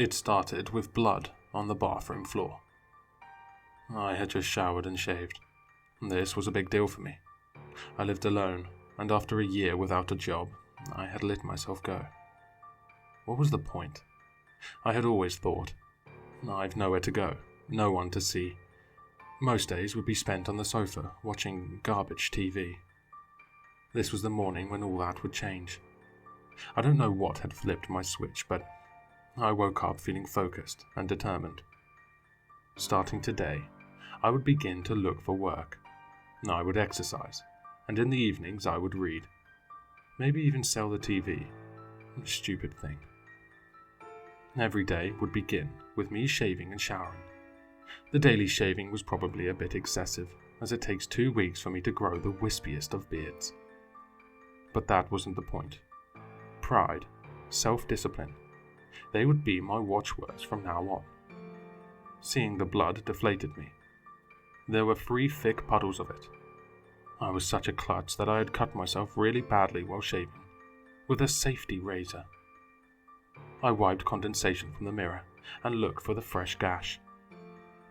It started with blood on the bathroom floor. I had just showered and shaved. This was a big deal for me. I lived alone, and after a year without a job, I had let myself go. What was the point? I had always thought, I've nowhere to go, no one to see. Most days would be spent on the sofa, watching garbage TV. This was the morning when all that would change. I don't know what had flipped my switch, but I woke up feeling focused and determined. Starting today, I would begin to look for work. I would exercise, and in the evenings I would read. Maybe even sell the TV. Stupid thing. Every day would begin with me shaving and showering. The daily shaving was probably a bit excessive, as it takes 2 weeks for me to grow the wispiest of beards. But that wasn't the point. Pride, self-discipline, they would be my watchwords from now on. Seeing the blood deflated me. There were 3 thick puddles of it. I was such a klutz that I had cut myself really badly while shaving, with a safety razor. I wiped condensation from the mirror and looked for the fresh gash.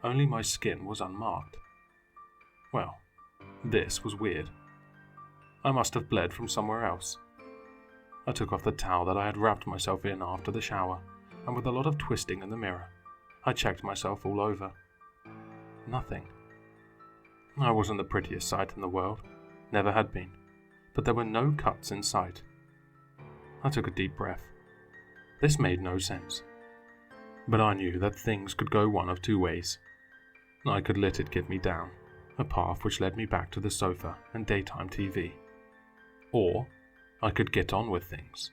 Only my skin was unmarked. Well, this was weird. I must have bled from somewhere else. I took off the towel that I had wrapped myself in after the shower, and with a lot of twisting in the mirror, I checked myself all over. Nothing. I wasn't the prettiest sight in the world, never had been, but there were no cuts in sight. I took a deep breath. This made no sense. But I knew that things could go one of 2 ways. I could let it get me down, a path which led me back to the sofa and daytime TV. Or I could get on with things.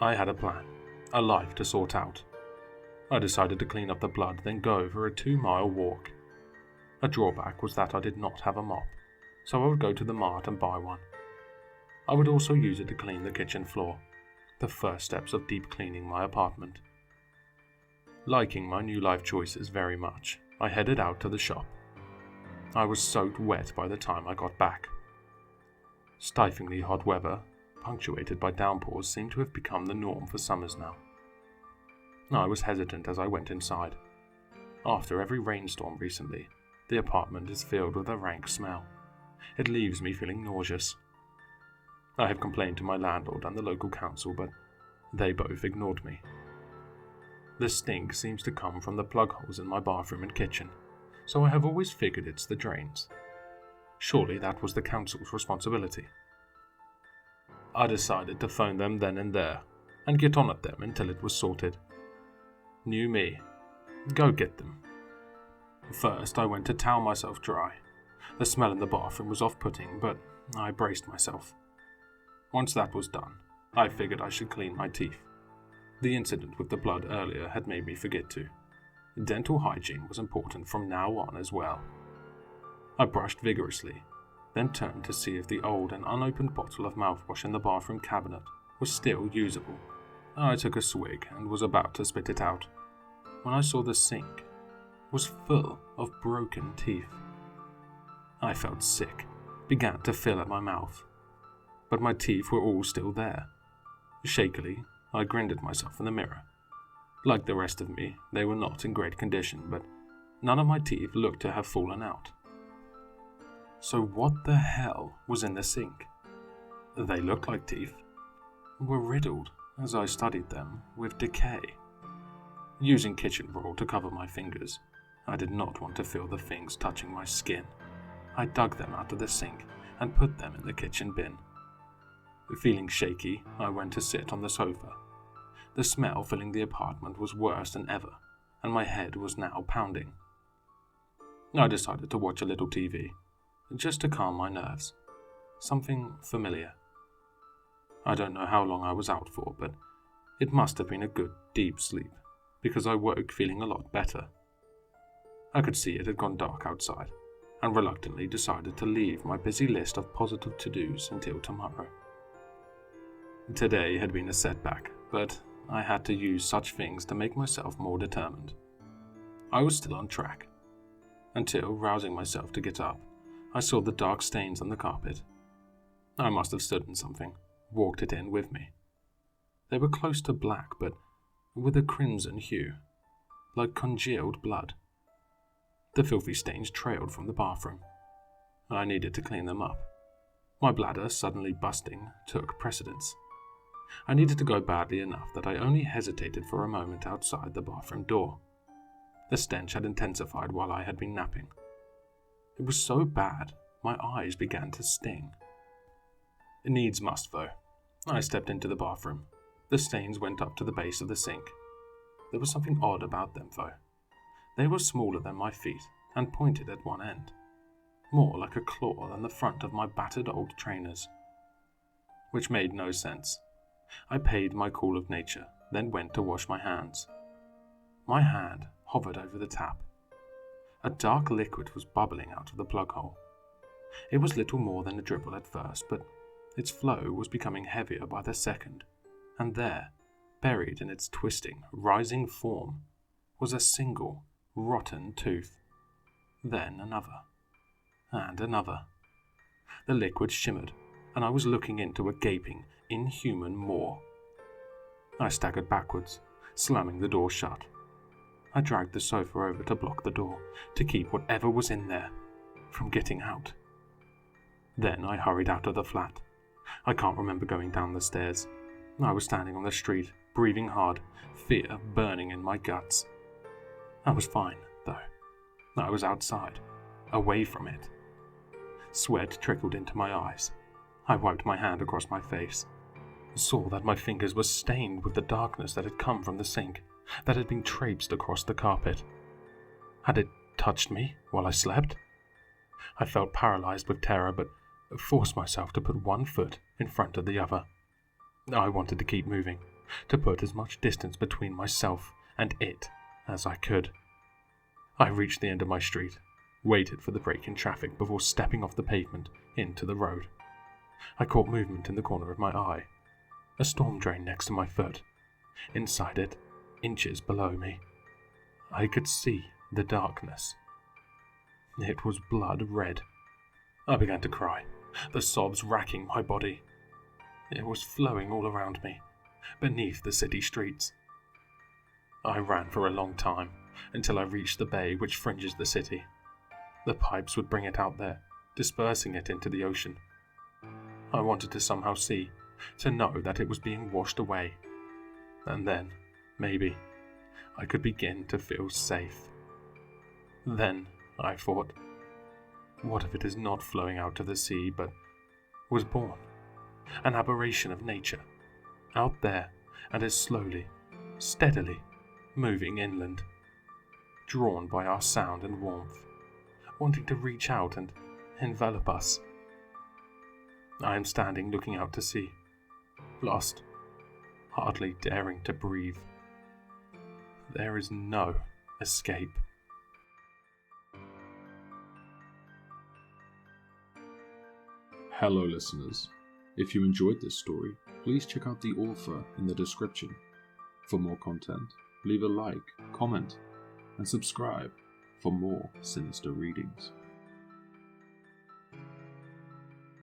I had a plan, a life to sort out. I decided to clean up the blood, then go for a 2-mile walk. A drawback was that I did not have a mop, so I would go to the mart and buy one. I would also use it to clean the kitchen floor, the first steps of deep cleaning my apartment. Liking my new life choices very much, I headed out to the shop. I was soaked wet by the time I got back. Stiflingly hot weather, punctuated by downpours, seemed to have become the norm for summers now. I was hesitant as I went inside. After every rainstorm recently, the apartment is filled with a rank smell. It leaves me feeling nauseous. I have complained to my landlord and the local council, but they both ignored me. The stink seems to come from the plug holes in my bathroom and kitchen, so I have always figured it's the drains. Surely that was the council's responsibility. I decided to phone them then and there, and get on at them until it was sorted. New me. Go get them. First, I went to towel myself dry. The smell in the bathroom was off-putting, but I braced myself. Once that was done, I figured I should clean my teeth. The incident with the blood earlier had made me forget to. Dental hygiene was important from now on as well. I brushed vigorously, then turned to see if the old and unopened bottle of mouthwash in the bathroom cabinet was still usable. I took a swig and was about to spit it out, when I saw the sink was full of broken teeth. I felt sick, began to fill at my mouth, but my teeth were all still there. Shakily, I grinned at myself in the mirror. Like the rest of me, they were not in great condition, but none of my teeth looked to have fallen out. So what the hell was in the sink? They looked like teeth, were riddled, as I studied them, with decay. Using kitchen roll to cover my fingers, I did not want to feel the things touching my skin. I dug them out of the sink and put them in the kitchen bin. Feeling shaky, I went to sit on the sofa. The smell filling the apartment was worse than ever, and my head was now pounding. I decided to watch a little TV, just to calm my nerves. Something familiar. I don't know how long I was out for, but it must have been a good, deep sleep, because I woke feeling a lot better. I could see it had gone dark outside, and reluctantly decided to leave my busy list of positive to-dos until tomorrow. Today had been a setback, but I had to use such things to make myself more determined. I was still on track, until, rousing myself to get up, I saw the dark stains on the carpet. I must have stood in something, walked it in with me. They were close to black, but with a crimson hue, like congealed blood. The filthy stains trailed from the bathroom. I needed to clean them up. My bladder suddenly busting took precedence. I needed to go badly enough that I only hesitated for a moment outside the bathroom door. The stench had intensified while I had been napping. It was so bad, my eyes began to sting. It needs must, though. I stepped into the bathroom. The stains went up to the base of the sink. There was something odd about them, though. They were smaller than my feet and pointed at one end, more like a claw than the front of my battered old trainers. Which made no sense. I paid my call of nature, then went to wash my hands. My hand hovered over the tap. A dark liquid was bubbling out of the plug hole. It was little more than a dribble at first, but its flow was becoming heavier by the second, and there, buried in its twisting, rising form, was a single, rotten tooth. Then another, and another. The liquid shimmered, and I was looking into a gaping, inhuman maw. I staggered backwards, slamming the door shut. I dragged the sofa over to block the door, to keep whatever was in there from getting out. Then I hurried out of the flat. I can't remember going down the stairs. I was standing on the street, breathing hard, fear burning in my guts. I was fine, though. I was outside, away from it. Sweat trickled into my eyes. I wiped my hand across my face, saw that my fingers were stained with the darkness that had come from the sink, that had been traipsed across the carpet. Had it touched me while I slept? I felt paralyzed with terror, but forced myself to put one foot in front of the other. I wanted to keep moving, to put as much distance between myself and it as I could. I reached the end of my street, waited for the break in traffic before stepping off the pavement into the road. I caught movement in the corner of my eye, a storm drain next to my foot. Inside it, inches below me, I could see the darkness. It was blood red. I began to cry, the sobs racking my body. It was flowing all around me, beneath the city streets. I ran for a long time, until I reached the bay which fringes the city. The pipes would bring it out there, dispersing it into the ocean. I wanted to somehow see, to know that it was being washed away. And then, maybe, I could begin to feel safe. Then, I thought, what if it is not flowing out to the sea, but was born, an aberration of nature, out there, and is slowly, steadily, moving inland, drawn by our sound and warmth, wanting to reach out and envelop us. I am standing looking out to sea, lost, hardly daring to breathe. There is no escape. Hello listeners, if you enjoyed this story, please check out the author in the description. For more content, leave a like, comment, and subscribe for more sinister readings.